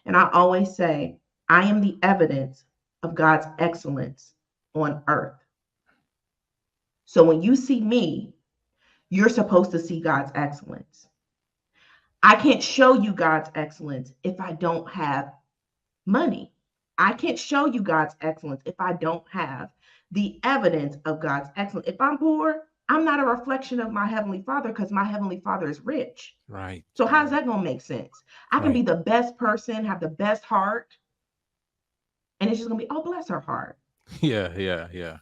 And I always say, I am the evidence of God's excellence on earth. So when you see me, you're supposed to see God's excellence. I can't show you God's excellence if I don't have money. I can't show you God's excellence if I don't have the evidence of God's excellence. If I'm poor, I'm not a reflection of my Heavenly Father, because my Heavenly Father is rich. Right. So how's that going to make sense? I can be the best person, have the best heart, and it's just going to be, oh, bless her heart. Yeah.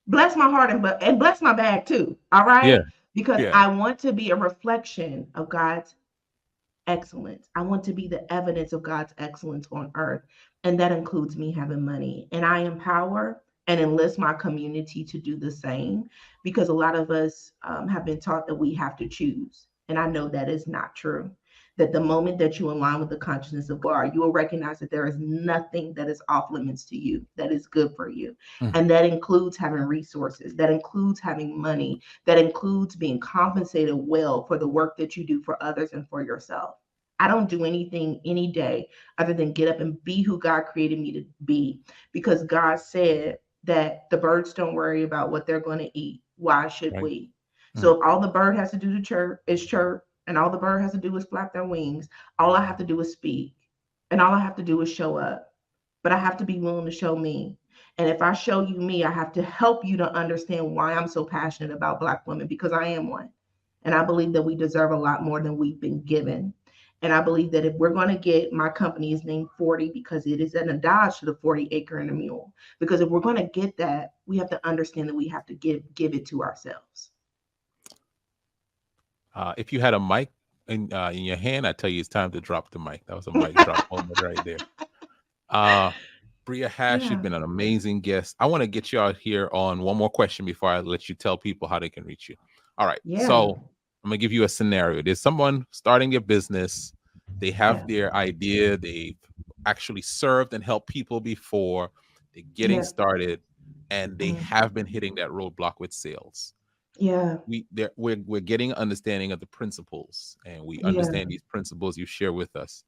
Bless my heart and bless my bag too. All right. Yeah. Because I want to be a reflection of God's excellence. I want to be the evidence of God's excellence on earth. And that includes me having money. And I empower and enlist my community to do the same, because a lot of us have been taught that we have to choose. And I know that is not true. That the moment that you align with the consciousness of God, you will recognize that there is nothing that is off limits to you, that is good for you. And that includes having resources, that includes having money, that includes being compensated well for the work that you do for others and for yourself. I don't do anything any day other than get up and be who God created me to be, because God said that the birds don't worry about what they're going to eat. Why should we? So if all the bird has to do is chirp, and all the bird has to do is flap their wings, all I have to do is speak, and all I have to do is show up. But I have to be willing to show me. And if I show you me, I have to help you to understand why I'm so passionate about Black women, because I am one. And I believe that we deserve a lot more than we've been given. And I believe that if we're going to get, my company is named 40 because it is an adage to the 40 acre and a mule. Because if we're going to get that, we have to understand that we have to give it to ourselves. If you had a mic in your hand, I tell you it's time to drop the mic. That was a mic drop moment right there. Bria Hash, you've been an amazing guest. I want to get you out here on one more question before I let you tell people how they can reach you. All right. So I'm going to give you a scenario. There's someone starting a business. They have their idea. They've actually served and helped people before. They're getting started, and they have been hitting that roadblock with sales. We're getting understanding of the principles, and we understand these principles you share with us.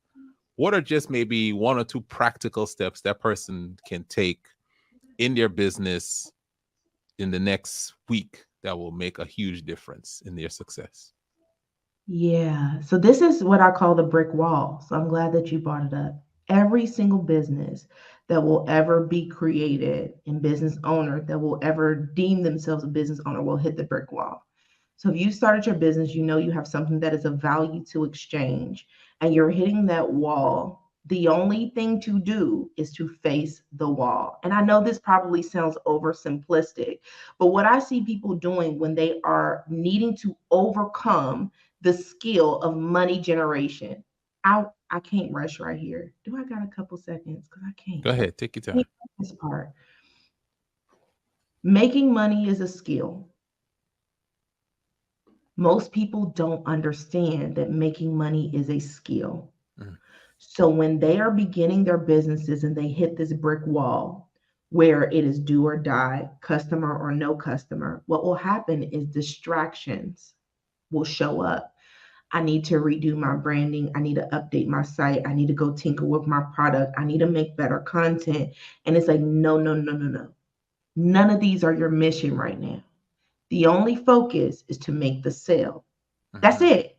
What are just maybe one or two practical steps that person can take in their business in the next week that will make a huge difference in their success? So this is what I call the brick wall. So I'm glad that you brought it up. Every single business that will ever be created and business owner that will ever deem themselves a business owner will hit the brick wall. So if you started your business, you know you have something that is of value to exchange, and you're hitting that wall. The only thing to do is to face the wall. And I know this probably sounds oversimplistic, but what I see people doing when they are needing to overcome the skill of money generation. I can't rush right here. Do I got a couple seconds? Because I can't. Go ahead, take your time. This part. Making money is a skill. Most people don't understand that making money is a skill. So when they are beginning their businesses and they hit this brick wall where it is do or die, customer or no customer, what will happen is distractions will show up. I need to redo my branding. I need to update my site. I need to go tinker with my product. I need to make better content. And it's like, no. None of these are your mission right now. The only focus is to make the sale. That's it.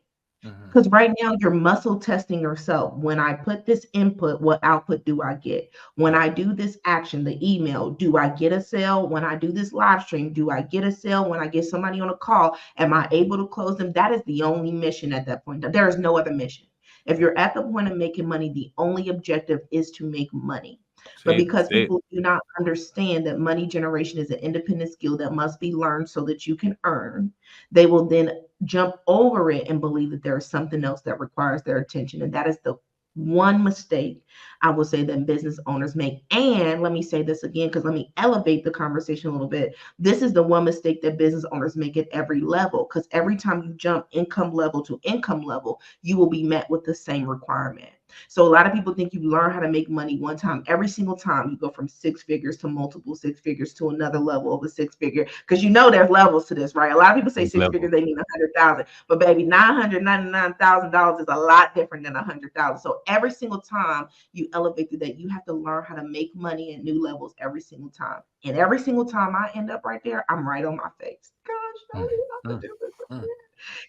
Because right now you're muscle testing yourself. When I put this input, what output do I get? When I do this action, the email, do I get a sale? When I do this live stream, do I get a sale? When I get somebody on a call, am I able to close them? That is the only mission at that point. There is no other mission. If you're at the point of making money, the only objective is to make money. But Say, because say it. people do not understand that money generation is an independent skill that must be learned so that you can earn, they will then jump over it and believe that there is something else that requires their attention. And that is the one mistake I will say that business owners make. And let me say this again, because let me elevate the conversation a little bit. This is the one mistake that business owners make at every level, because every time you jump income level to income level, you will be met with the same requirement. So a lot of people think you learn how to make money one time. Every single time you go from six figures to multiple six figures to another level of a six figure, because you know there's levels to this, right? A lot of people say Those six levels. figures, they mean 100,000, but baby, $999,000 is a lot different than 100,000. So every single time you elevate through that, you have to learn how to make money at new levels every single time. And every single time I end up right there, I'm right on my face. Gosh, I Mm, don't know how to mm, do this. mm.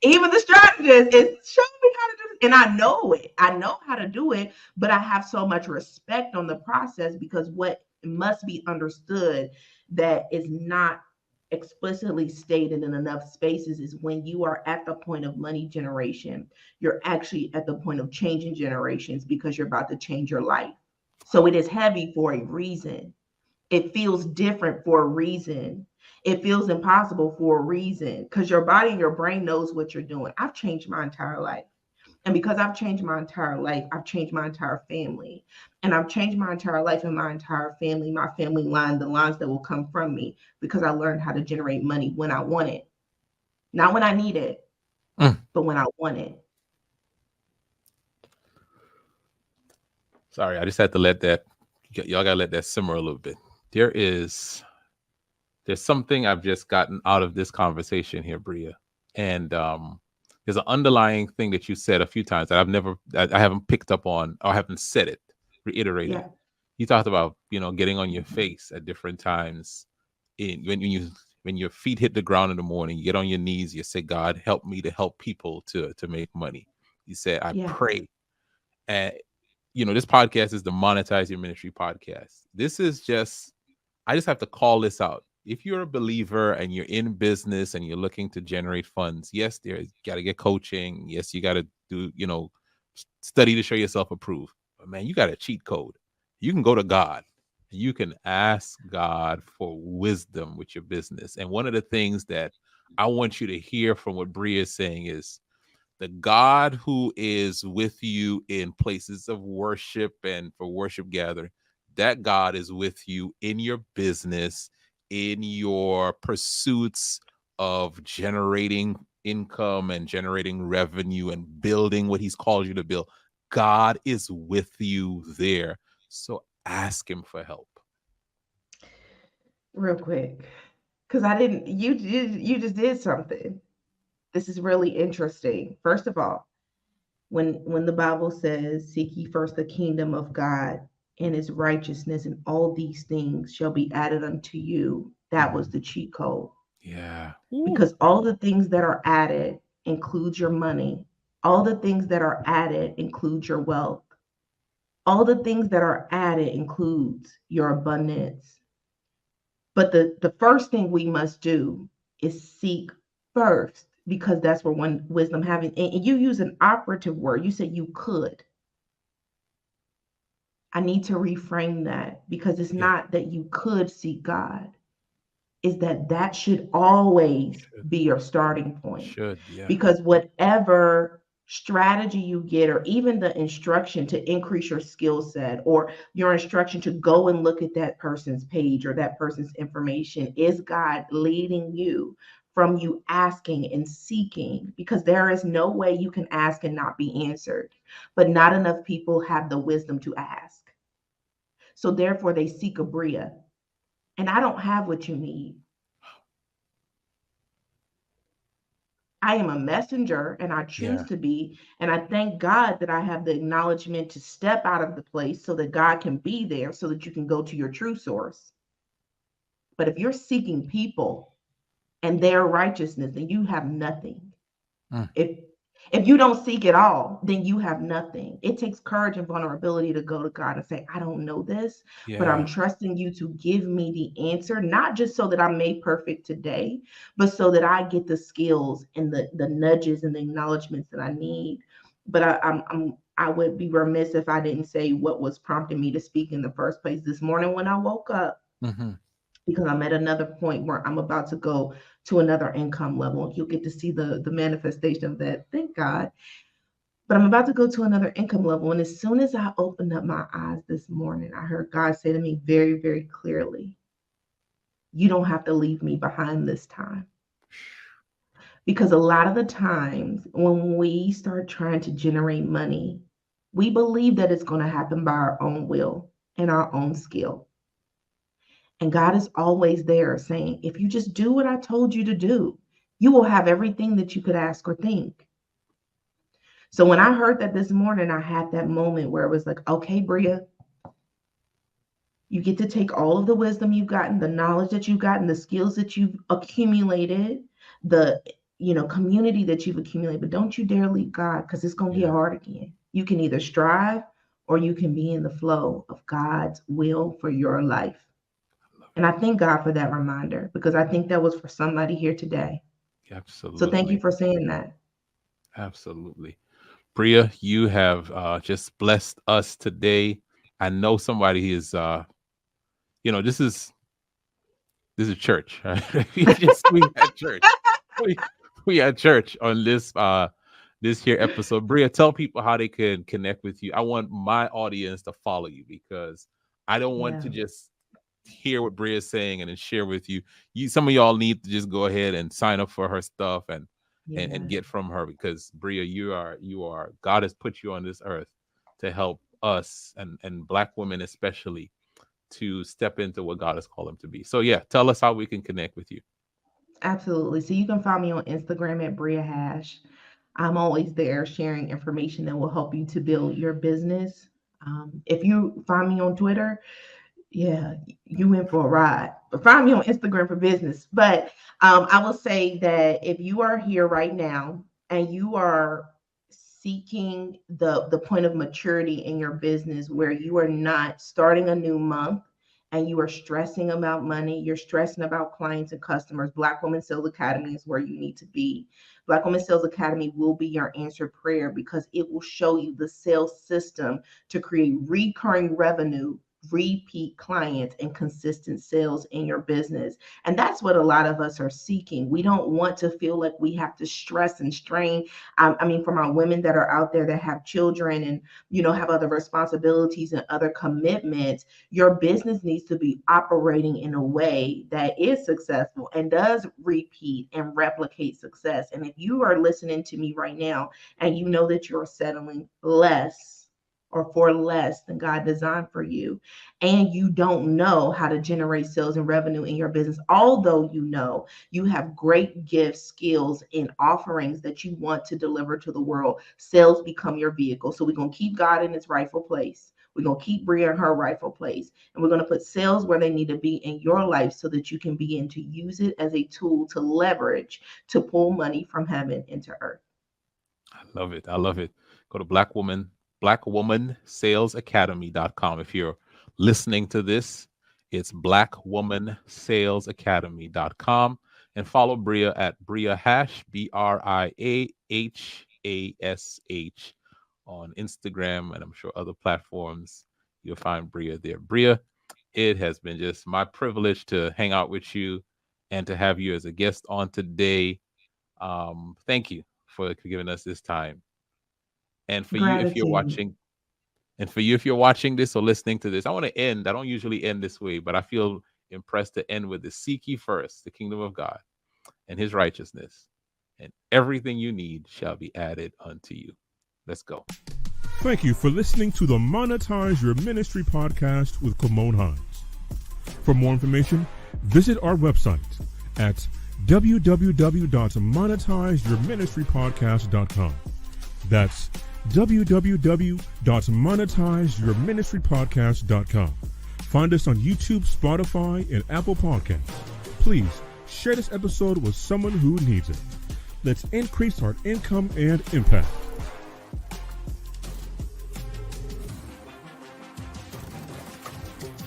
Even the strategist is showing me how to do this. And I know it. I know how to do it, but I have so much respect on the process, because what must be understood that is not explicitly stated in enough spaces is when you are at the point of money generation, you're actually at the point of changing generations, because you're about to change your life. So it is heavy for a reason. It feels different for a reason. It feels impossible for a reason, because your body and your brain knows what you're doing. I've changed my entire life. And because I've changed my entire life, I've changed my entire family. And I've changed my entire life and my entire family, my family line, the lines that will come from me, because I learned how to generate money when I want it. Not when I need it, Mm. but when I want it. Sorry, I just had to let that. Y'all gotta let that simmer a little bit. There's something I've just gotten out of this conversation here, Bria, and there's an underlying thing that you said a few times that I haven't picked up on, or haven't said it, reiterated. Yeah. You talked about, getting on your face at different times, when your feet hit the ground in the morning, you get on your knees, you say, God, help me to help people to make money. You said, I Yeah. pray. And this podcast is the Monetize Your Ministry podcast. This is just, I just have to call this out. If you're a believer and you're in business and you're looking to generate funds, yes, you got to get coaching. Yes, you got to do, study to show yourself approved. But man, you got a cheat code. You can go to God. You can ask God for wisdom with your business. And one of the things that I want you to hear from what Bria is saying is, the God who is with you in places of worship and for worship gathering, that God is with you in your business, in your pursuits of generating income and generating revenue and building what he's called you to build. God is with you there. So ask him for help. Real quick, because you just did something. This is really interesting. First of all, when the Bible says, seek ye first the kingdom of God and his righteousness, and all these things shall be added unto you, that was the cheat code. Yeah. Because all the things that are added includes your money. All the things that are added includes your wealth. All the things that are added includes your abundance. But the first thing we must do is seek first, because that's where one wisdom having, and you use an operative word. You said you could. I need to reframe that, because it's Yeah. not that you could seek God, is that should always be your starting point. Should, yeah. Because whatever strategy you get, or even the instruction to increase your skill set, or your instruction to go and look at that person's page or that person's information, is God leading you from you asking and seeking? Because there is no way you can ask and not be answered, but not enough people have the wisdom to ask. So therefore they seek a Bria, and I don't have what you need. I am a messenger, and I choose Yeah. to be. And I thank God that I have the acknowledgement to step out of the place so that God can be there, so that you can go to your true source. But if you're seeking people and their righteousness, then you have nothing. Mm. If you don't seek at all, then you have nothing. It takes courage and vulnerability to go to God and say, I don't know this, but Yeah. I'm trusting you to give me the answer, not just so that I'm made perfect today, but so that I get the skills and the nudges and the acknowledgments that I need. But I'm I would be remiss if I didn't say what was prompting me to speak in the first place this morning when I woke up, because I'm at another point where I'm about to go to another income level. You'll get to see the manifestation of that. Thank God. But I'm about to go to another income level. And as soon as I opened up my eyes this morning, I heard God say to me very, very clearly, you don't have to leave me behind this time. Because a lot of the times when we start trying to generate money, we believe that it's going to happen by our own will and our own skill. And God is always there saying, if you just do what I told you to do, you will have everything that you could ask or think. So when I heard that this morning, I had that moment where it was like, okay, Bria, you get to take all of the wisdom you've gotten, the knowledge that you've gotten, the skills that you've accumulated, the community that you've accumulated, but don't you dare leave God, because it's going to get hard again. You can either strive or you can be in the flow of God's will for your life. And I thank God for that reminder, because I think that was for somebody here today. Absolutely. So thank you for saying that. Absolutely. Bria, you have just blessed us today. I know somebody is, this is church. Right? we had church. We had church on this here episode. Bria, tell people how they can connect with you. I want my audience to follow you, because I don't want to just hear what Bria is saying and then share with you. Some of y'all need to just go ahead and sign up for her stuff and get from her, because Bria, you are God has put you on this earth to help us and Black women especially to step into what God has called them to be. So tell us how we can connect with you. Absolutely. So you can find me on Instagram at Bria Hash. I'm always there sharing information that will help you to build your business. If you find me on Twitter, you in for a ride. But find me on Instagram for business. But I will say that if you are here right now and you are seeking the point of maturity in your business, where you are not starting a new month and you are stressing about money, you're stressing about clients and customers, Black Woman Sales Academy is where you need to be. Black Woman Sales Academy will be your answered prayer, because it will show you the sales system to create recurring revenue, repeat clients, and consistent sales in your business. And that's what a lot of us are seeking. We don't want to feel like we have to stress and strain. For my women that are out there that have children and, have other responsibilities and other commitments, your business needs to be operating in a way that is successful and does repeat and replicate success. And if you are listening to me right now and you know that you're settling less or for less than God designed for you, and you don't know how to generate sales and revenue in your business, although you have great gifts, skills, and offerings that you want to deliver to the world, sales become your vehicle. So we're going to keep God in his rightful place. We're going to keep Bria in her rightful place. And we're going to put sales where they need to be in your life, so that you can begin to use it as a tool to leverage, to pull money from heaven into earth. I love it. Go to blackwomansalesacademy.com. If you're listening to this, it's blackwomansalesacademy.com, and follow Bria at Bria Hash, BriaHash, on Instagram, and I'm sure other platforms. You'll find Bria there. Bria, it has been just my privilege to hang out with you and to have you as a guest on today. Thank you for giving us this time. And for you, if you're watching, this or listening to this, I want to end. I don't usually end this way, but I feel impressed to end with this: seek ye first the kingdom of God and his righteousness, and everything you need shall be added unto you. Let's go. Thank you for listening to the Monetize Your Ministry podcast with Kymone Hinds. For more information, visit our website at www.monetizeyourministrypodcast.com. That's www.monetizeyourministrypodcast.com. Find us on YouTube, Spotify, and Apple Podcasts. Please share this episode with someone who needs it. Let's increase our income and impact.